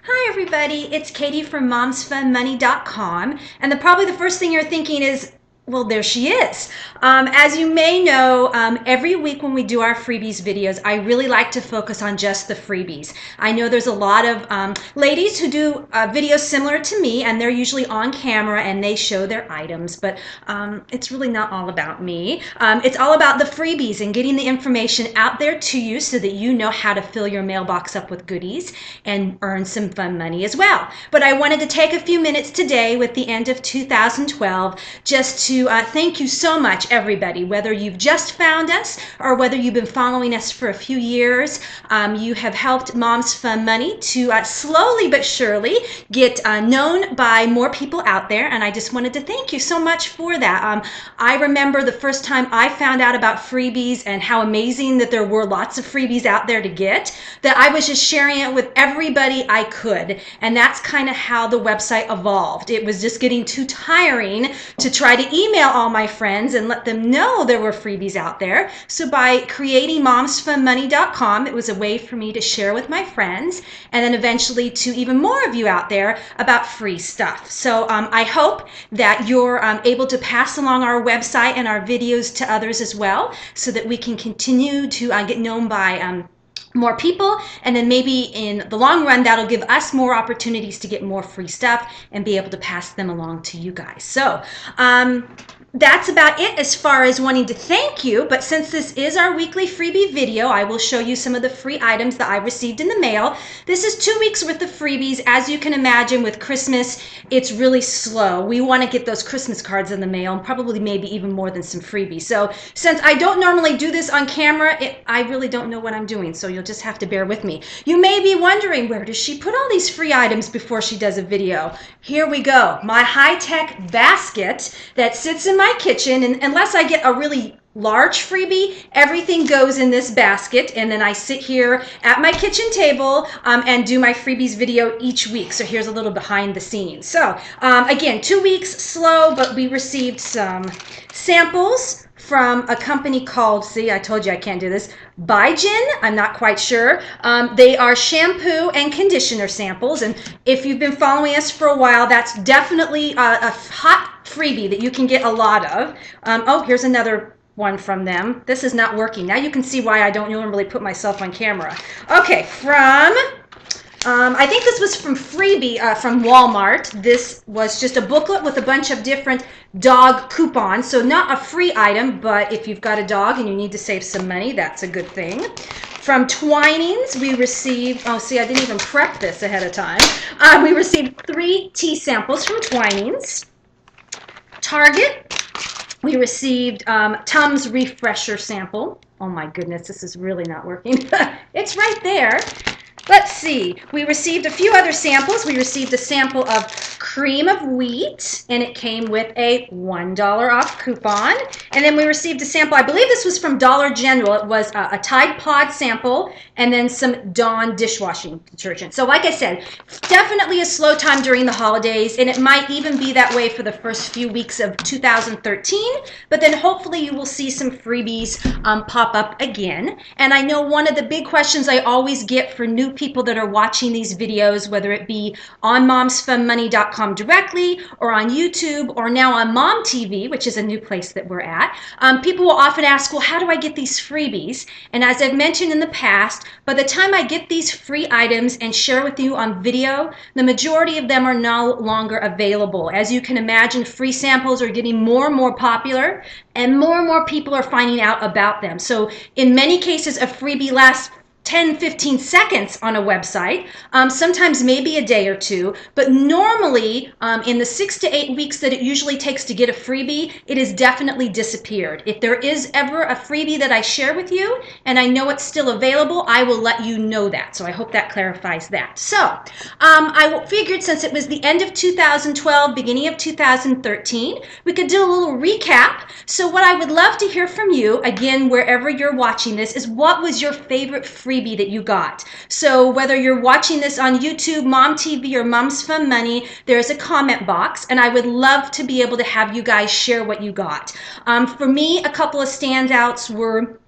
Hi everybody, it's Katie from momsfunmoney.com, and probably the first thing you're thinking is, well, there she is. As you may know, every week when we do our freebies videos, I really like to focus on just the freebies. I know there's a lot of ladies who do videos similar to me, and they're usually on camera and they show their items, but it's really not all about me. It's all about the freebies and getting the information out there to you so that you know how to fill your mailbox up with goodies and earn some fun money as well. But I wanted to take a few minutes today with the end of 2012 just to thank you so much, everybody, whether you've just found us or whether you've been following us for a few years. You have helped Mom's Fun Money to slowly but surely get known by more people out there, and I just wanted to thank you so much for that. I remember the first time I found out about freebies and how amazing that there were lots of freebies out there to get, that I was just sharing it with everybody I could, and that's kind of how the website evolved. It was just getting too tiring to try to email all my friends and let them know there were freebies out there. So by creating momsfunmoney.com, it was a way for me to share with my friends, and then eventually to even more of you out there about free stuff. So I hope that you're able to pass along our website and our videos to others as well, so that we can continue to get known by more people, and then maybe in the long run that'll give us more opportunities to get more free stuff and be able to pass them along to you guys. So that's about it as far as wanting to thank you, but since this is our weekly freebie video, I will show you some of the free items that I received in the mail. This is 2 weeks worth of freebies. As you can imagine, with Christmas, it's really slow. We want to get those Christmas cards in the mail, and probably maybe even more than some freebies. So since I don't normally do this on camera, I really don't know what I'm doing, so you'll just have to bear with me. You may be wondering, where does she put all these free items before she does a video? Here we go. My high-tech basket that sits in my kitchen, and unless I get a really large freebie, everything goes in this basket, and then I sit here at my kitchen table and do my freebies video each week. So here's a little behind the scenes. So again, 2 weeks slow, but we received some samples from a company called, see, I told you I can't do this, Bygin. I'm not quite sure. They are shampoo and conditioner samples, and if you've been following us for a while, that's definitely a hot freebie that you can get a lot of. Oh, here's another one from them. This is not working. Now you can see why I don't normally put myself on camera. Okay, from I think this was from from Walmart. This was just a booklet with a bunch of different dog coupons. So not a free item, but if you've got a dog and you need to save some money, that's a good thing. From Twinings, we received, oh, see, I didn't even prep this ahead of time. We received 3 tea samples from Twinings. Target, we received Tums Refresher sample. Oh my goodness, this is really not working. It's right there. Let's see, we received a few other samples. We received a sample of cream of wheat, and it came with a $1 off coupon. And then we received a sample, I believe this was from Dollar General. It was a Tide Pod sample, and then some Dawn dishwashing detergent. So like I said, definitely a slow time during the holidays, and it might even be that way for the first few weeks of 2013, but then hopefully you will see some freebies pop up again. And I know one of the big questions I always get for new people that are watching these videos, whether it be on momsfunmoney.com directly or on YouTube or now on Mom TV, which is a new place that we're at, people will often ask, well, how do I get these freebies? And as I've mentioned in the past, by the time I get these free items and share with you on video, the majority of them are no longer available. As you can imagine, free samples are getting more and more popular, and more people are finding out about them. So in many cases, a freebie lasts 10-15 seconds on a website, sometimes maybe a day or two, but normally in the 6 to 8 weeks that it usually takes to get a freebie, it has definitely disappeared. If there is ever a freebie that I share with you and I know it's still available, I will let you know that. So I hope that clarifies that. So I figured since it was the end of 2012, beginning of 2013, we could do a little recap. So what I would love to hear from you, again, wherever you're watching this, is what was your favorite freebie that you got? So whether you're watching this on YouTube, Mom TV, or Mom's Fun Money, there's a comment box, and I would love to be able to have you guys share what you got. For me, a couple of standouts were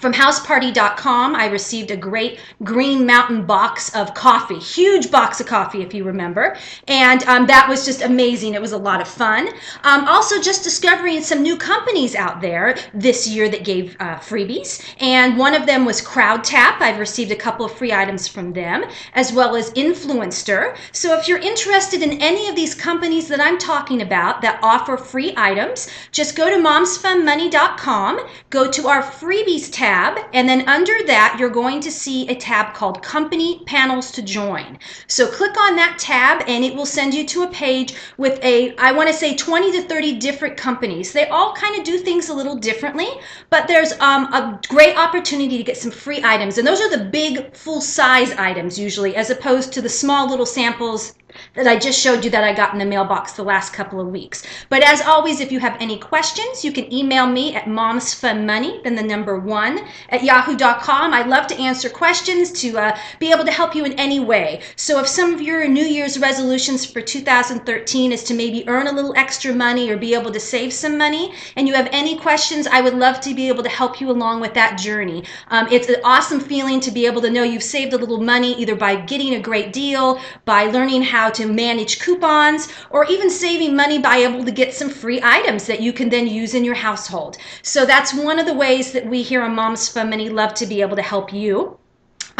From houseparty.com, I received a great Green Mountain box of coffee, huge box of coffee if you remember, and that was just amazing. It was a lot of fun. Also just discovering some new companies out there this year that gave freebies, and one of them was CrowdTap. I've received a couple of free items from them, as well as Influencer. So if you're interested in any of these companies that I'm talking about that offer free items, just go to momsfunmoney.com, go to our freebies tab, and then under that you're going to see a tab called Company Panels to Join. So click on that tab and it will send you to a page with I want to say 20 to 30 different companies. They all kind of do things a little differently, but there's a great opportunity to get some free items, and those are the big full-size items usually, as opposed to the small little samples that I just showed you that I got in the mailbox the last couple of weeks. But as always, if you have any questions, you can email me at momsfunmoney, then the number 1 at yahoo.com. I love to answer questions, to be able to help you in any way. So if some of your New Year's resolutions for 2013 is to maybe earn a little extra money or be able to save some money, and you have any questions, I would love to be able to help you along with that journey. It's an awesome feeling to be able to know you've saved a little money, either by getting a great deal, by learning how to manage coupons, or even saving money by able to get some free items that you can then use in your household. So that's one of the ways that we here on Moms Fun Money love to be able to help you.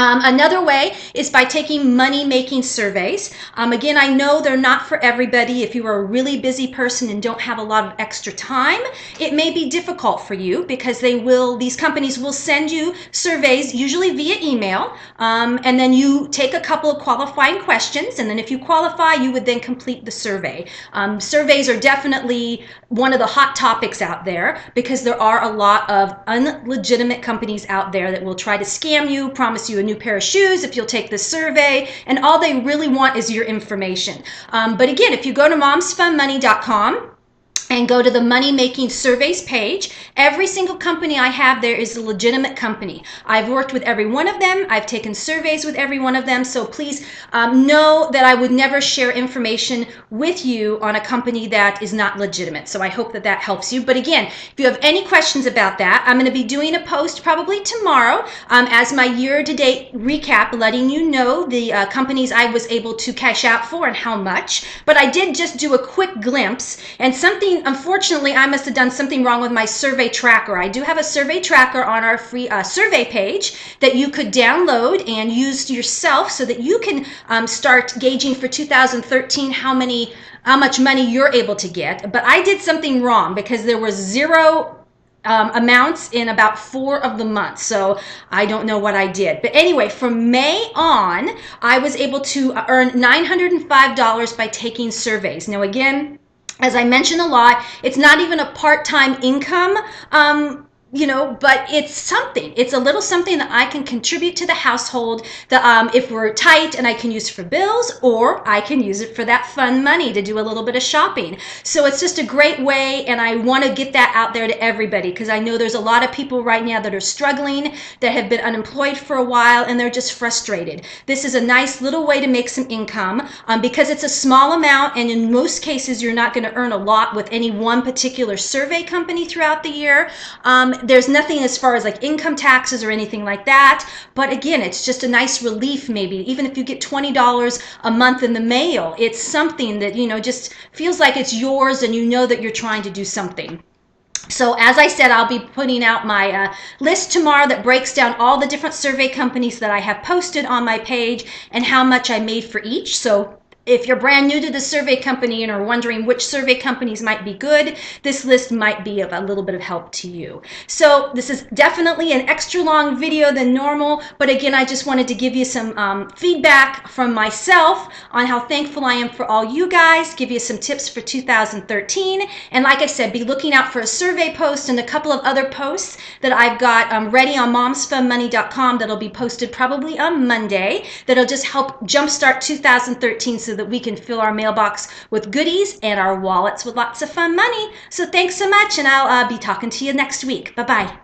Another way is by taking money-making surveys. Again, I know they're not for everybody. If you are a really busy person and don't have a lot of extra time, it may be difficult for you, because these companies will send you surveys, usually via email, and then you take a couple of qualifying questions, and then if you qualify, you would then complete the survey. Surveys are definitely one of the hot topics out there, because there are a lot of unlegitimate companies out there that will try to scam you, promise you a new pair of shoes if you'll take this survey, and all they really want is your information. But again, if you go to momsfunmoney.com and go to the Money Making Surveys page, every single company I have there is a legitimate company. I've worked with every one of them. I've taken surveys with every one of them. So please know that I would never share information with you on a company that is not legitimate. So I hope that that helps you. But again, if you have any questions about that, I'm going to be doing a post probably tomorrow as my year-to-date recap, letting you know the companies I was able to cash out for and how much. But I did just do a quick glimpse, and unfortunately, I must have done something wrong with my survey tracker. I do have a survey tracker on our free survey page that you could download and use yourself, so that you can start gauging for 2013 how much money you're able to get. But I did something wrong, because there was 0 amounts in about 4 of the months, so I don't know what I did. But anyway, from May on, I was able to earn $905 by taking surveys. Now again, as I mention a lot, it's not even a part-time income, but it's something. It's a little something that I can contribute to the household, that if we're tight, and I can use for bills, or I can use it for that fun money to do a little bit of shopping. So it's just a great way, and I want to get that out there to everybody, because I know there's a lot of people right now that are struggling, that have been unemployed for a while, and they're just frustrated. This is a nice little way to make some income, because it's a small amount, and in most cases you're not going to earn a lot with any one particular survey company throughout the year. There's nothing as far as like income taxes or anything like that. But again, it's just a nice relief maybe. Even if you get $20 a month in the mail, it's something that, just feels like it's yours, and you know that you're trying to do something. So as I said, I'll be putting out my list tomorrow that breaks down all the different survey companies that I have posted on my page and how much I made for each. So if you're brand new to the survey company and are wondering which survey companies might be good, this list might be of a little bit of help to you. So this is definitely an extra long video than normal, but again, I just wanted to give you some feedback from myself on how thankful I am for all you guys, give you some tips for 2013, and like I said, be looking out for a survey post and a couple of other posts that I've got ready on momsfunmoney.com that'll be posted probably on Monday, that'll just help jumpstart 2013 so that we can fill our mailbox with goodies and our wallets with lots of fun money. So thanks so much, and I'll be talking to you next week. Bye-bye.